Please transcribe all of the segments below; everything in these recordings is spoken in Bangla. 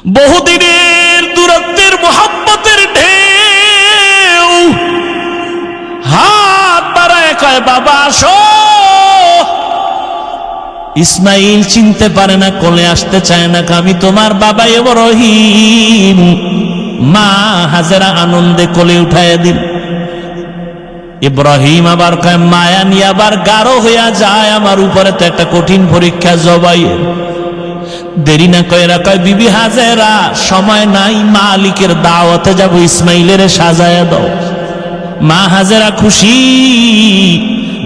বহুদিনের দূরত্বের মোহাব্বতের ঢেউ হাত বাড়ায় কয় বাবা আসো। ইসমাইল চিনতে পারে না, কোলে আসতে চায় না, আমি তোমার বাবা ইব্রাহিম। মা হাজেরা আনন্দে কোলে উঠাইয়া দিল। ইব্রাহিম আবার কয় মায়া নিয়ে আবার গাঢ় হইয়া যায় আমার উপরে, তো একটা কঠিন পরীক্ষা জবাইয়ের। দেরি না কয়রা কয় বিবি হাজেরা সময় নাই, মালিকের দাওয়াতে যাব, ইসমাইলের সাজায়া দাও। মা হাজেরা খুশি,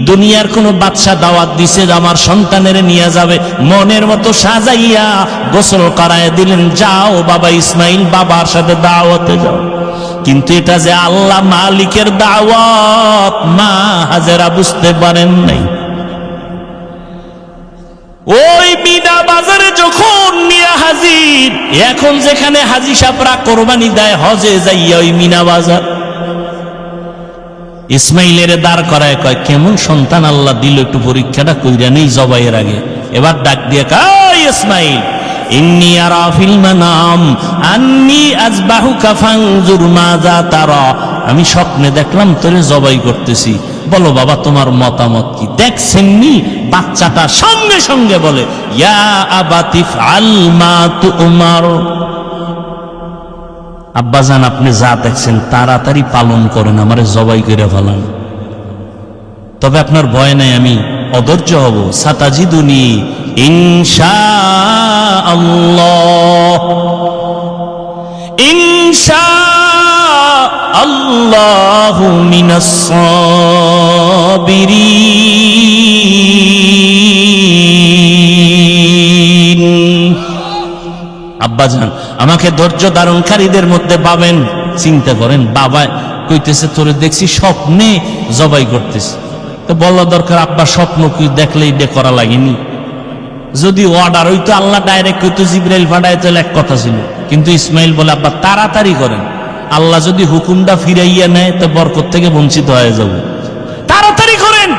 দুনিয়ার কোন বাদশা দাওয়াত দিছে আমার সন্তানের নিয়ে যাবে, মনের মতো সাজাইয়া গোসল করায় দিলেন, যাও বাবা ইসমাইল বাবার সাথে দাওয়াতে যাও। কিন্তু এটা যে আল্লাহ মালিকের দাওয়াত মা হাজেরা বুঝতে পারেন নাই। ওই মিনা বাজারে যখন নিয়ে হাজির, এখন যেখানে হাজি সাপরা কোরবানি দেয় হজে যাইয়া ওই মিনা বাজার, ইসমাইলের দাঁড় করায় কয় কেমন সন্তান আল্লাহ দিল, একটু পরীক্ষাটা কইরা নেই জবাইয়ের আগে। এবার ডাক দিয়ে কয় ইসমাইল ইন্নী আরা ফিল মানাম আন্নী আযবাহুকা ফানজুর মাযা তারা, আমি স্বপ্নে দেখলাম তোরে জবাই করতেছি, বলো বাবা তোমার মতামত কি। দেখছেননি বাচ্চাটা সঙ্গে সঙ্গে বলে ইয়া আবাতি ফাল মা তুমার, আব্বাজান আপনি যা দেখছেন তাড়াতাড়ি পালন করেন, আমারে জবাই করে ফেলান। তবে আপনার ভয় নাই, আমি অধৈর্য হব। সাতাজিদুনি ইনশাআল্লাহ, ইনশাআল্লাহু মিনাস সাবিরিন। আব্বাজান আমাকে ধৈর্য ধারণকারীদের মধ্যে পাবেন। চিন্তা করেন, বাবা কইতেছে তোরে দেখছি স্বপ্নে জবাই করতেছি, তো বলা দরকার আব্বা স্বপ্ন কি দেখলেই দে করা লাগেনি। যদি অর্ডার হইতো আল্লাহ ডাইরেক্ট কইতো জিবরাইল পাঠায় তাহলে এক কথা ছিল, কিন্তু ইসমাইল বলে আব্বা তাড়াতাড়ি করেন, আল্লাহ যদি হুকুমটা ফিরাইয়া নেয় তো বরকত থেকে বঞ্চিত হয়ে যাব, তাড়াতাড়ি করেন।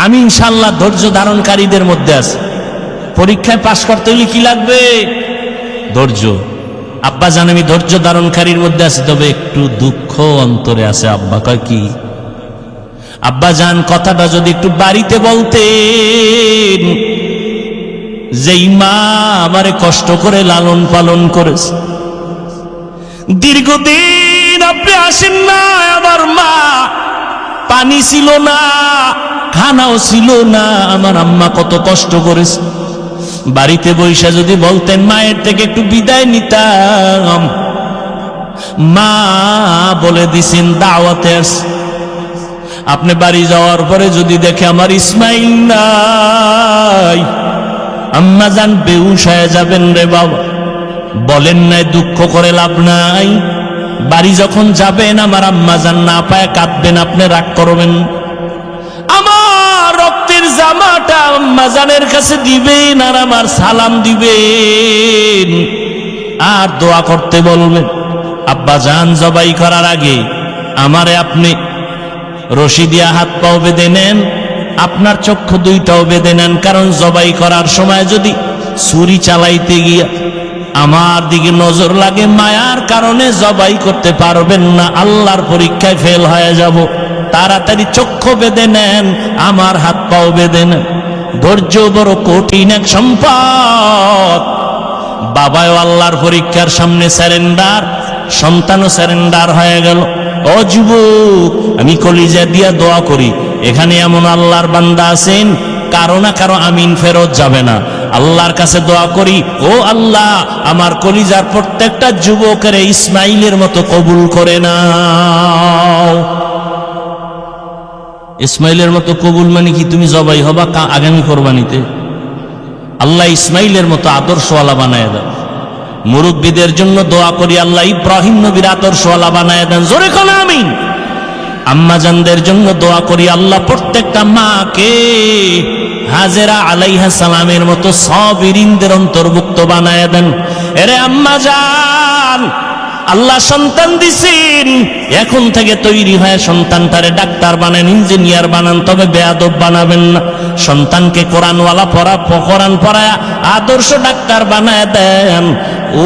আমি ইনশাআল্লাহ ধৈর্য ধারণকারীদের মধ্যে আছি। পরীক্ষায় পাশ করতে হলে কি লাগবে? ধৈর্য। আব্বা জান আমি ধৈর্য ধারণকারীর মধ্যে আছি, তবে একটু দুঃখ অন্তরে আছে। আব্বা কয় কি? আব্বা জান কথাটা যদি একটু বাড়িতে বলতেন, যেই মা আমারে কষ্ট করে লালন পালন করেছে, দীর্ঘদিন আপনি আসেন না, আমার মা পানি ছিল না, খানাও ছিল না, আমার আম্মা কত কষ্ট করেছে। বাড়িতে বৈশা যদি বলতেন মায়ের থেকে একটু বিদায় নিতাম। মা বলে দিছেন দাওয়াতে আসছে, আপনি বাড়ি যাওয়ার পরে যদি দেখে আমার ইসমাইল নাই, আম্মা জান বেহুশ হয়ে যাবেন রে বাবা। বলেন নাই দুঃখ করে লাভ নাই, বাড়ি যখন যাবেন আমার আম্মা জান না পায় কাঁদবেন, আপনি রাগ করবেন। আমার রক্তের জামাটা আম্মা জানের কাছে দিবেন আর আমার সালাম দিবেন আর দোয়া করতে বলবেন। আব্বা জান জবাই করার আগে আমারে আপনি রশি দিয়া হাত পাও বেঁধে নেন, আপনার চক্ষু দুইটাও বেঁধে নেন, কারণ জবাই করার সময় যদি ছুরি চালাইতে গিয়া আমার দিকে নজর লাগে, মায়ার কারণে জবাই করতে পারবেন না, আল্লাহর পরীক্ষায় ফেল হয়ে যাব। তাড়াতাড়ি চক্ষু বেঁধে নেন, আমার হাত পাও বেঁধে নেন। ধৈর্য বড় কঠিন এক সম্পদ। বাবাও আল্লাহর পরীক্ষার সামনে স্যারেন্ডার, সন্তানও স্যারেন্ডার হয়ে গেল। ও যুবক, আমি কলিজা দিয়া দোয়া করি, এখানে এমন আল্লাহর বান্দা আছেন কারো না কারো আমিন ফেরত যাবে না। আল্লাহর কাছে দোয়া করি, ও আল্লাহ আমার কলিজার প্রত্যেকটা যুবকের ইসমাইলের মতো কবুল করে নাও। ইসমাইলের মতো কবুল মানে কি? তুমি জবাই হবা আগামী কোরবানিতে, আল্লাহ ইসমাইলের মতো আদর্শওয়ালা বানায় দাও। মুরব্বীদের জন্য দোয়া করি, আল্লাহ ইব্রাহিম নবীর আদর্শওয়ালা বানায় দেন, জোরে কোন আমিন। আম্মা জানদের জন্য দোয়া করি, আল্লাহ প্রত্যেকটা মাকে হাজেরা আলাইহা সালামের মতো সাবিরিনদের অন্তর্ভুক্ত বানায় দেন। এরে আম্মা জান, আল্লাহ সন্তান দিছেন, এখন থেকে তৈরি হয় সন্তানটারে ডাক্তার বানান, ইঞ্জিনিয়ার বানান, তবে বেয়াদব বানাবেন না। সন্তানকে কোরআনওয়ালা কোরআন পড়ায় আদর্শ ডাক্তার বানায় দেন।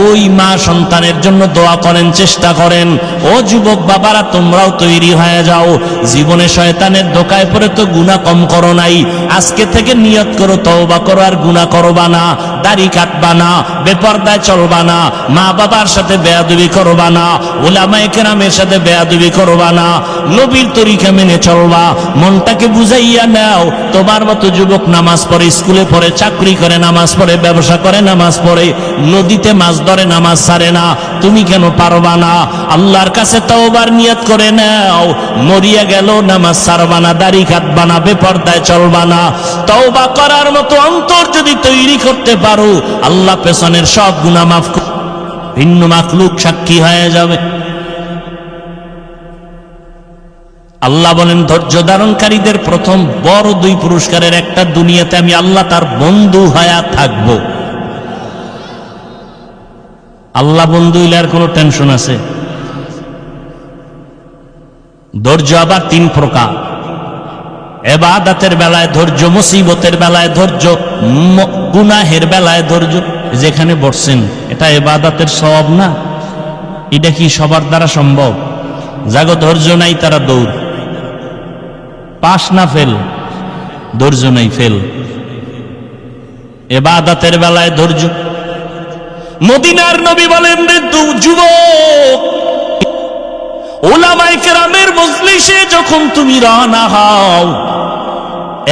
ওই মা সন্তানের জন্য দোয়া করেন, চেষ্টা করেন। ও যুবক বাবারা, তোমরাও তৈরি হয়ে যাও। জীবনে শয়তানের ধোকায় পড়ে তো গুনাহ কম করো নাই, আজকে থেকে নিয়ত করো তওবা করো, আর গুনাহ করবা না, দাড়ি কাটবা না, বেপরদায় চলবা না, মা বাবার সাথে বেয়াদবি করবা না, উলামায়ে কেরামের সাথে বেয়াদবি করবা না, নবীর তরিকা মেনে চলবা। মনটাকে বুঝাইয়া নাও। তোমার মতো যুবক নামাজ পড়ে, স্কুলে পড়ে, চাকরি করে নামাজ পড়ে, ব্যবসা করে নামাজ পড়ে, নদীতে মাছ ধরে নামাজ ছাড়ে না, তুমি কেন পারবা না? আল্লাহর কাছে তওবার নিয়ত করে নাও। মরিয়া গেল নামাজ ছাড়বা না, দাড়ি কাটবা না, বেপরদায় চলবা না। তওবা করার মতো অন্তর যদি তৈরি করতে পারো, আল্লাহ পেছনের সব গুনাহ মাফ করে ভিন্ন মাখলুক সাক্ষী হয়ে যাবে। আল্লাহ বলেন, ধৈর্য ধারণকারীদের প্রথম বড় 2 পুরস্কারের একটা, দুনিয়াতে আমি আল্লাহ তার বন্ধু হয়ে থাকবো। আল্লাহ বন্ধু হইলে আর কোনো টেনশন আছে? ধৈর্য আবার 3 প্রকার। ইবাদতের বেলায় ধৈর্য, মুসিবতের বেলায় ধৈর্য, গুনাহের বেলায় ধৈর্য। যেখানে বসছেন, এটা ইবাদতের সওয়াব না? এটা কি সবার দ্বারা সম্ভব? যাগো ধৈর্য নাই তারা দৌড়, পাস না ফেল, ধৈর্য নাই ফেল। ইবাদতের বেলায় ধৈর্য। মদিনার নবী বলেন, রে যুবক, উলামায়ে কেরামের মজলিসে যখন তুমি রওনা হও,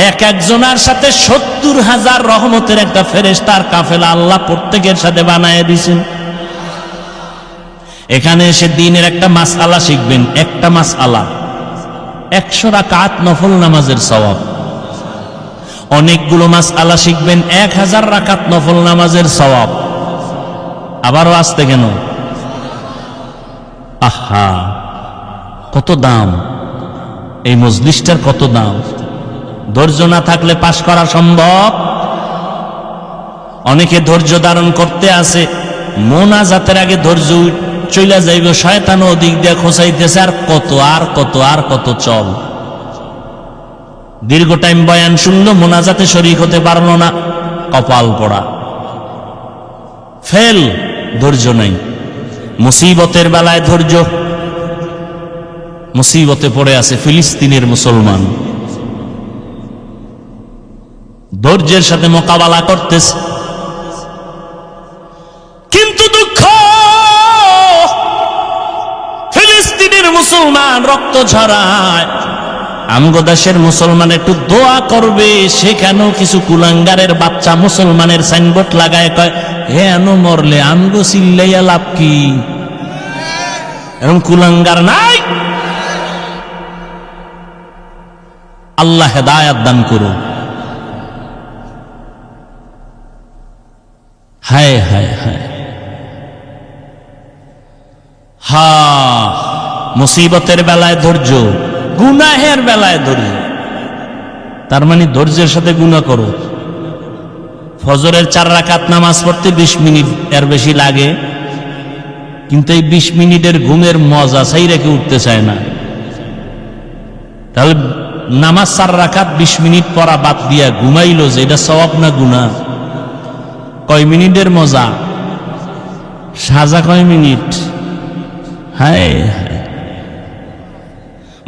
একজনের সাথে 70,000 রহমতের একটা ফেরেশতার কাফেলা আল্লাহ প্রত্যেকের সাথে বানায় দিয়েছেন। এখানে এসে দিনের একটা মাসআলা শিখবেন। একটা মাসআলা 100 রাকাত নফল নামাজের সওয়াব। অনেকগুলো মাসআলা শিখবেন, 1000 রাকাত নফল নামাজের সওয়াব। আবারও আসতে কেন? আহা, কত দাম এই মজলিসটার, কত দাম! ধৈর্য না থাকলে পাশ করা সম্ভব? অনেকে ধৈর্য ধারণ করতে আসে, মোনাজাতের আগে ধৈর্য চইলা যাইব, শয়তান ওদিক দিয়ে খোঁচাইতেছে, আর কত আর কত আর কত চল। দীর্ঘ টাইম বয়ান শুনলো, মোনাজাতে শরীক হতে পারলো না, কপাল পড়া, ফেল, ধৈর্য নাই। মুসিবতের বেলায় ধৈর্য। মুসিবতে পড়ে আছে ফিলিস্তিনের মুসলমান, ধৈর্যের সাথে মোকাবেলা করতেছে, কিন্তু দুঃখ, ফিলিস্তিনের মুসলমান রক্ত ঝরায়। আমগো দেশের মুসলমান একটু দোয়া করবে, সেখানেও কিছু কুলাঙ্গারের বাচ্চা মুসলমানের সাইনবোর্ড লাগায় কয়, হে আনো মরলে আমগো চিল্লাইয়া লাভ কি? এরকম কুলাঙ্গার নাই। আল্লাহ হেদায়াত দান করুন। হায় হায় হায়, হা, মুসিবতের বেলায় ধৈর্য, গুনাহের বেলায় ধৈর্য। তার মানে ধৈর্যের সাথে গুনাহ করো। ফজরের 4 রাকাত নামাজ পড়তে 20 মিনিট এর বেশি লাগে, কিন্তু এই 20 মিনিটের ঘুমের মজা চাই রেখে উঠতে চায় না। তাহলে নামাজ 4 রাকাত 20 মিনিট পড়া বাদ দিয়া ঘুমাইলো, যে এটা সওয়াব না গুনাহ? কয় মিনিটের মজা, সাজা কয় মিনিট। হায় হায়।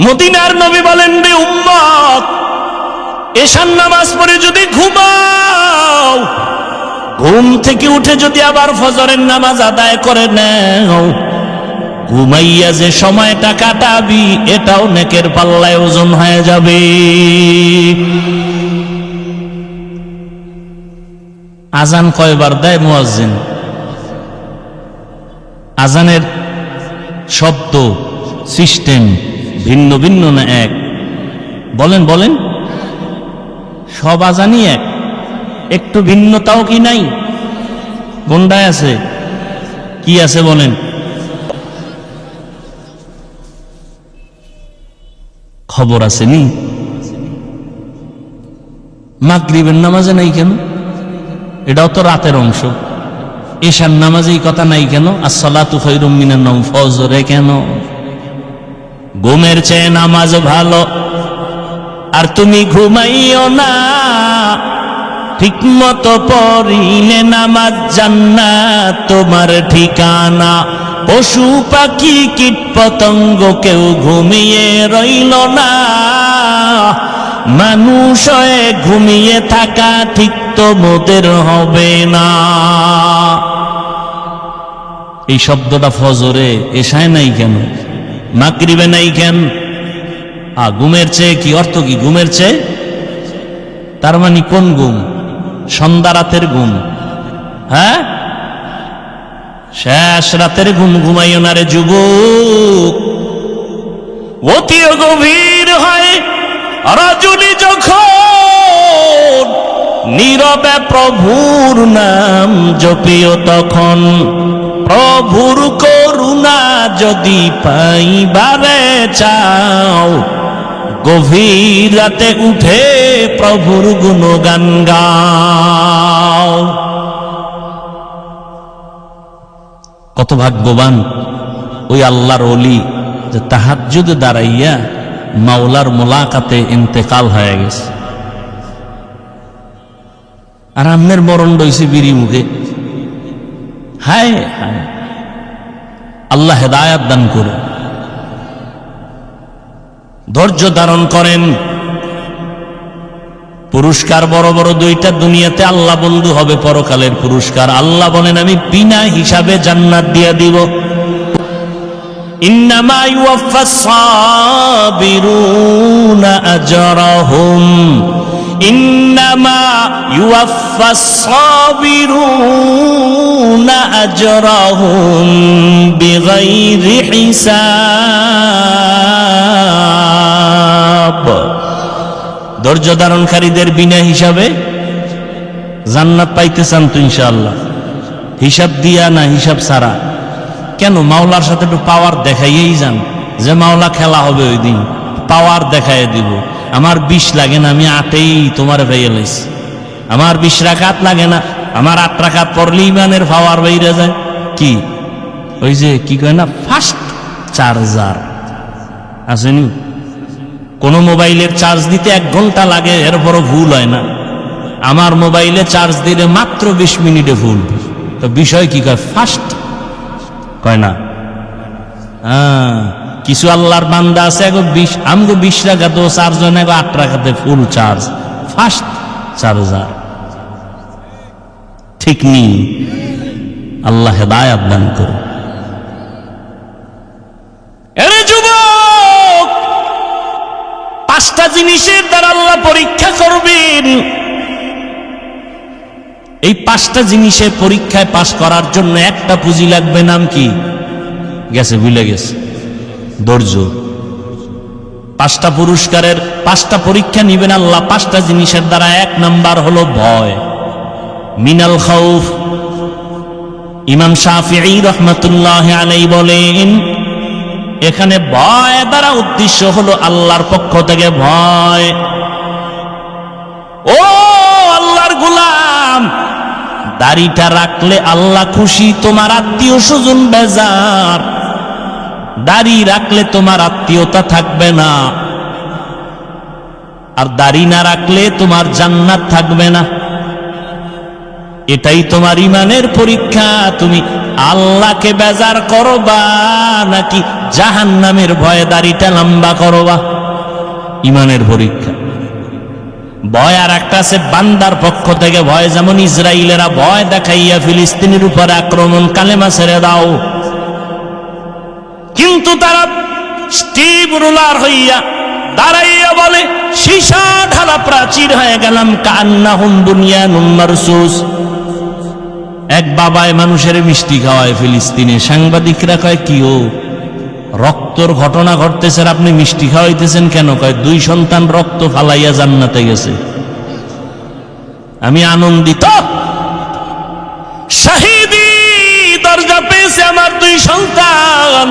মদিনার নবী বলেন, রে উম্মত, এশার নামাজ পড়ে যদি ঘুমাও, ঘুম থেকে উঠে যদি আবার ফজরের নামাজ আদায় করে নাও, ঘুমাইয়া যে সময়টা কাটাবি এটাও নেকের পাল্লায় ওজন হয়ে যাবে। আজান কয়বার দেয় মুয়াজ্জিন? আজানের শব্দ সিস্টেম ভিন্ন ভিন্ন না এক? বলেন বলেন, সব আজানই এক, একটু ভিন্নতাও কি নাই? কোনটায় আছে? কি আছে বলেন? খবর আছে নি? মাগরিবের নামাজে নাই কেন? এটাও তো রাতের অংশ। এশার নামাজে এই কথা নাই কেন? আসসালাতু খায়রুম মিনান নাওম, ফজরে কেন? ঘুমের চেয়ে নামাজ ভালো। আর তুমি ঘুমাইও না, ঠিক মতো পড়িলে নামাজ জান্নাত তোমার ঠিকানা। পশু পাখি কীট পতঙ্গ কেউ ঘুমিয়ে রইল না, মানুষ হয়ে ঘুমিয়ে থাকা ঠিক তো মোদের হবে না। এই শব্দটা ফজরে, এশায় নাই কেন? মাগরিবে নাই কেন? ঘুমের চেয়ে কি অর্থ? কি ঘুমের চেয়ে? তার মানে কোন ঘুম? সন্ধ্যা রাতের ঘুম। হ্যাঁ, শেষ রাতের ঘুম ঘুমাইও না রে যুবক। অতি গভীর হয় রজনী যখন, নীরবে প্রভুর নাম জপিও তখন। প্রভুর করুণা যদি পাইবারে চাও, গভীর রাতে উঠে প্রভুর গুণগান গাও। কত ভাগ্যবান ওই আল্লাহর ওলি যে তাহাজ্জুদে দাঁড়াইয়া মাওলার মোলাকাতে ইন্তেকাল হয়ে গেছে। আর আম্মের মরণ রয়েছে বিড়ি মুখে। হায় হায়, আল্লাহ হেদায়াত দান করে। ধৈর্য ধারণ করেন। পুরস্কার বড় বড় দুইটা দুনিয়াতে আল্লাহ বন্ধু হবে, পরকালের পুরস্কার। আল্লাহ বলেন আমি বিনা হিসাবে জান্নাত দিয়ে দিব। ইন্নামা ইউওয়াফাস সাবিরুনা আজরাহুম, ইন্নামা ইউওয়াফাস সাবিরুনা আজরাহুম বিগাইরি হিসাব। ধৈর্য ধারণকারীদের বিনা হিসাবে জান্নাত পাইতে চান তো ইনশাআল্লাহ? হিসাব দিয়া না হিসাব ছাড়া? কেন? মাওলার সাথে একটু পাওয়ার দেখাইয়েই যান, যে মাওলা খেলা হবে ওই দিন, পাওয়ার দেখাই দিব। আমার 20 লাগে না, আমি 8এই তোমার ভাইয়া লাইছি। আমার 20 রাকাত লাগে না, আমার 8 রাকাত পড়লে ইমানের পাওয়ার বাইরে যায়। কি ওই যে কি কয় না, ফাস্ট চার্জার আসেনি? কোন মোবাইলের চার্জ দিতে 1 ঘন্টা লাগে, এরপরও ভুল হয় না। আমার মোবাইলে চার্জ দিলে মাত্র 20 মিনিটে ভুল। তো বিষয় কি কয়? ফাস্ট কয় না? কিছু আল্লাহর বান্দা আছে আমগো 20 রাকাতেও চার্জ হয় না, 8 রাকাতে ফুল চার্জ, ফাস্ট চার্জার। ঠিক নেই। আল্লাহ হেদায়াত দান করুন। এরে যুবক, 5টা জিনিসের দ্বারা আল্লাহ পরীক্ষা করবেন। এই 5টা জিনিসের পরীক্ষায় পাশ করার জন্য একটা পুঁজি লাগবে। নাম কি? গেছে, ভুলে গেছে। ধৈর্য। 5টা পুরস্কারের 5টা পরীক্ষা নিবেন আল্লাহ 5টা জিনিসের দ্বারা। 1 নাম্বার হলো ভয়, মিনাল খাউফ। ইমাম শাফিঈ রাহমাতুল্লাহি আলাইহি বলেন, এখানে ভয় দ্বারা উদ্দেশ্য হলো আল্লাহর পক্ষ থেকে ভয়। ও আল্লাহর গোলাম, দাড়িটা রাখলে আল্লাহ খুশি, তোমার আত্মীয় স্বজন বেজার। দাড়ি রাখলে তোমার আত্মীয়তা থাকবে না, আর দাড়ি না রাখলে তোমার জান্নাত থাকবে না। এটাই তোমার ইমানের পরীক্ষা। তুমি আল্লাহকে বেজার করবা নাকি জাহান্নামের ভয়ে দাড়িটা লম্বা করবা? ইমানের পরীক্ষা। ভয় আর একটা আছে বান্দার পক্ষ থেকে ভয়। যেমন ইসরায়েলেরা ভয় দেখাইয়া ফিলিস্তিনের উপরে আক্রমণ, কালেমা ছেড়ে দাও, কিন্তু তারা স্টিভ রুলার হইয়া দাঁড়াইয়া বলে সীসা ঢালা প্রাচীর হয়ে গেলাম, কান্নাহুম বুনিয়ানুম মারসুস। এক বাবায় মানুষের মিষ্টি খাওয়ায় ফিলিস্তিনে। সাংবাদিকরা কয় কি ও রক্তর ঘটনা ঘটতেছে, আপনি মিষ্টি খাওয়াইতেছেন কেন? কয় 2 সন্তান রক্ত ফালাইয়া জান্নাতে গেছে। আমি আনন্দিত, শাহিদি দরজা পেয়েছে আমার 2 সন্তান।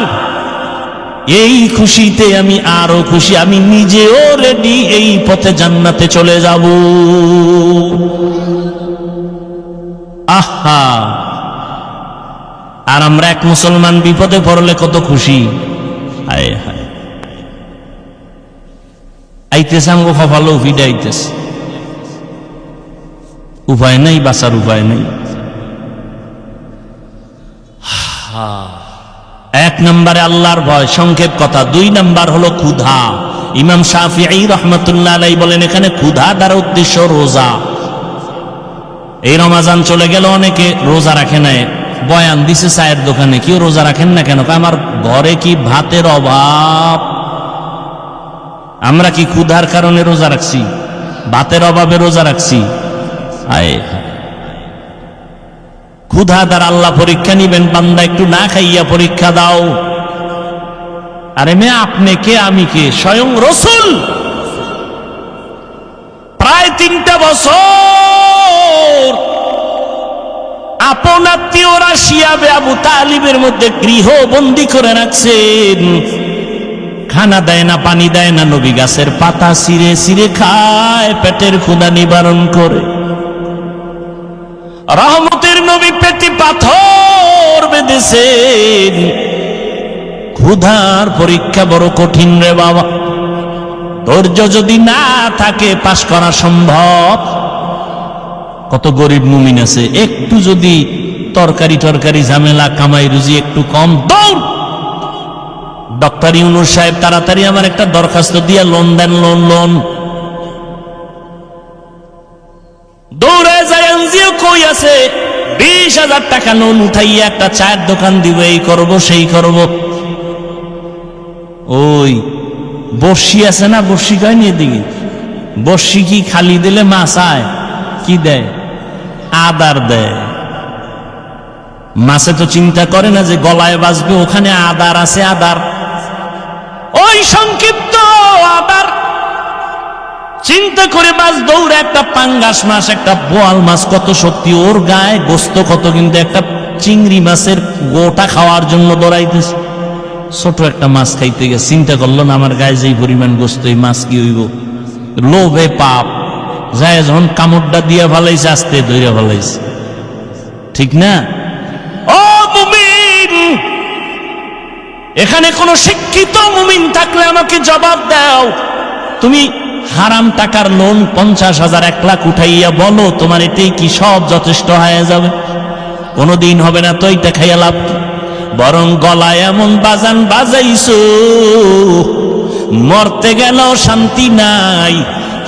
এই খুশিতে আমি আরো খুশি। আমি নিজেও রেডি, এই পথে জান্নাতে চলে যাব। আহা, আর আমরা এক মুসলমান বিপদে পড়লে কত খুশি। হায় হায়, আইতেছে আমগো কপালও ভিড়ে আইতেছে, উপায় নাই, বাঁচার উপায় নাই। এক নম্বরে আল্লাহর ভয়, সংক্ষেপ কথা। 2 নম্বর হলো ক্ষুধা। ইমাম শাফিঈ রাহমাতুল্লাহ আলাইহি বলেন এখানে ক্ষুধা দ্বারা উদ্দেশ্য রোজা। এই রমজান চলে গেল, অনেকে রোজা রাখে না, বয়ান দিছে চায়ের দোকানে, কেউ রোজা রাখেন না কেন? আমার ঘরে কি ভাতের অভাব? আমরা কি ক্ষুধার কারণে রোজা রাখছি? ভাতের অভাবে রোজা রাখছি? আয় ক্ষুধা দ্বারা আল্লাহ পরীক্ষা নিবেন, বান্দা একটু না খাইয়া পরীক্ষা দাও। আরে মেয়ে, আপনি কে আমি কে? স্বয়ং রসুল প্রায় 3টা বছর আপন আত্মীয়রা শিয়াবে আবু তালিবের মধ্যে গৃহবন্দী করে রাখছেন। খানা দেয় না, পানি দেয় না, নবী গাছের পাতা ছিঁড়ে ছিঁড়ে খায়, পেটের ক্ষুধা নিবারণ করে। রহমতের নবী পেটে পাথর বেঁধেছেন। ক্ষুধার পরীক্ষা বড় কঠিন রে বাবা। ধৈর্য যদি না থাকে পাশ করা সম্ভব। কত গরিব মুমিন আছে, একটু যদি তরকারি ঝামেলা, কামাই রুজি একটু কম, দৌড় ডক্টর ইউনূস সাহেব তাড়াতাড়ি আমার একটা দরখাস্ত দিয়া লোন দেন, লোন। দৌড়ে যায়, এনজিও কই আছে, 20,000 টাকা লোন উঠাইয়া একটা চায়ের দোকান দিব, এই করব সেই করব। ওই বর্ষি আছে না, বর্ষি কয়নি এদিকে? বর্ষি কি খালি দিলে মাছ আয়? কি দেয়? আদার দেয়। মাছে তো চিন্তা করে না যে গলায় বাজবে, ওখানে আদার আছে, আদার, ওই সংক্ষিপ্ত আদার চিন্তা করে মাছ দৌড়ে। একটা পাঙ্গাস মাছ, একটা বোয়াল মাছ, কত শক্তি ওর গায়ে, গোস্ত কত, কিন্তু একটা চিংড়ি মাছের গোটা খাওয়ার জন্য দৌড়াইতেছে। ছোট একটা মাছ খাইতে গিয়ে চিন্তা করলো না আমার গায়ে যেই পরিমাণ গোস্ত, এই মাছ কি হইব? লোভে পাপ যায়, যখন কামড়টা দিয়া ফেলাইছে, আস্তে ধইরা ফেলাইছে, ঠিক না? ও মুমিন, এখানে কোন শিক্ষিত মুমিন থাকলে আমাকে জবাব দাও। তুমি হারাম টাকার লোন 50,000 1 লাখ উঠাইয়া বলো তোমার এটাই কি সব যথেষ্ট হয়ে যাবে? কোনদিন হবে না। তো এটা খাইয়া লাভ কি? বরং গলায় এমন বাজান বাজাইছো, মরতে গেল শান্তি নাই।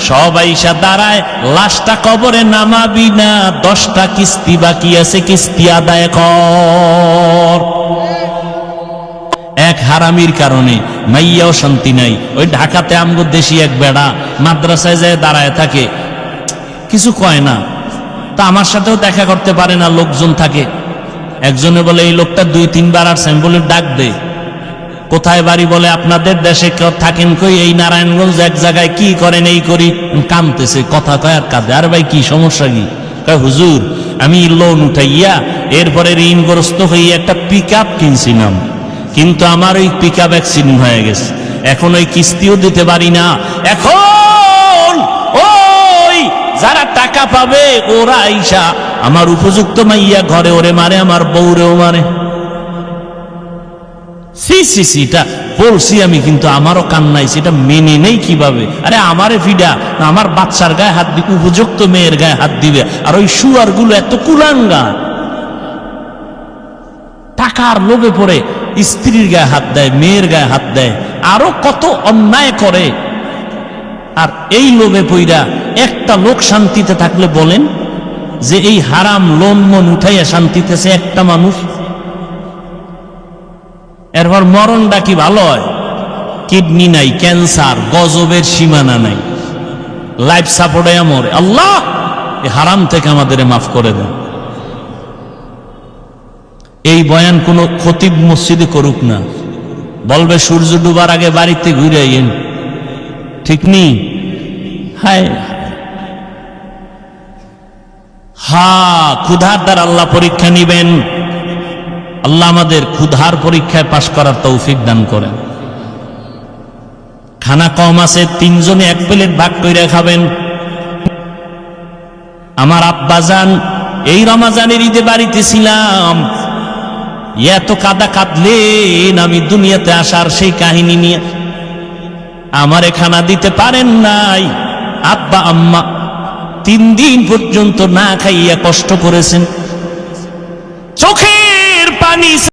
সব আইসা দাঁড়ায়, লাশটা কবরে নামাবি না, 10টা কিস্তি বাকি আছে, কিস্তি আদায় কর। এক হারামির কারণে মাইয়াও শান্তি নাই। ওই ঢাকাতে আমগো দেশি এক বেড়া মাদ্রাসায় যায় দাঁড়ায় থাকে, কিছু কয় না। তা আমার সাথেও দেখা করতে পারে না, লোকজন থাকে। একজনে বলে এই লোকটা 2-3 বার আসছেন, বলে ডাক দে। কোথায় বাড়ি? বলে আপনাদের দেশে থাকেন কই? এই নারায়ণগঞ্জ। এক জায়গায়। কি করেন? এই করি। কামতেছে, কথা কয় আর কাঁদে। আর ভাই কি সমস্যা কি? কয় হুজুর আমি লোন উঠাইয়া এরপরে ঋণগ্রস্ত হইয়া একটা পিকআপ কিনছিলাম, কিন্তু আমার ওই পিকআপ অ্যাক্সিডেন্ট হয়ে গেছে, এখন ওই কিস্তিও দিতে পারি না। এখন ওই যারা টাকা পাবে ওরা আইসা আমার উপযুক্ত মাইয়া ঘরে ওরে মারে, আমার বউরেও মারে। এটা বলছি আমি, কিন্তু আমারও কান্নাই, সেটা মেনে নেই কিভাবে? আরে আমারে ফিডা না, আমার বাচ্চার গায়ে হাত দিবে, উপযুক্ত মেয়ের গায়ে হাত দিবে। আর ওই শুয়ার গুলো এত কুলাঙ্গা, টাকার লোভে পড়ে স্ত্রীর গায়ে হাত দেয়, মেয়ের গায়ে হাত দেয়, আরো কত অন্যায় করে। আর এই লোভে পইরা একটা লোক শান্তিতে থাকলে বলেন যে এই হারাম লোন মন উঠাইয়া শান্তিতে সে একটা মানুষ? এরপর মরণটা কি ভালো হয়? কিডনি নাই, ক্যান্সার, গজবের সীমানা নাই, লাইফ সাপোর্টে মরে। আল্লাহ এই হারাম থেকে আমাদের মাফ করে দেন। এই বয়ান কোন খতিব মসজিদে করুক না, বলবে সূর্য ডুবার আগে বাড়িতে ঘুরে আইয়েন, ঠিক নি? হায় ক্ষুধার দ্বারা আল্লাহ পরীক্ষা নিবেন। আল্লাহ আমাদের ক্ষুধার পরীক্ষায় পাশ করার তৌফিক দান করেন। খানা কম আছে, 3 জনে 1 প্লেট ভাগ করে খাবেন। আমার আব্বাজান এই রমজানের ঈদে বাড়িতে ছিলাম, এত কাদা কাঁদলেন আমি দুনিয়াতে আসার সেই কাহিনী নিয়ে। আমারে খানা দিতে পারেন নাই, আব্বা আম্মা 3 দিন পর্যন্ত না খাইয়া কষ্ট করেছেন, চোখের পানি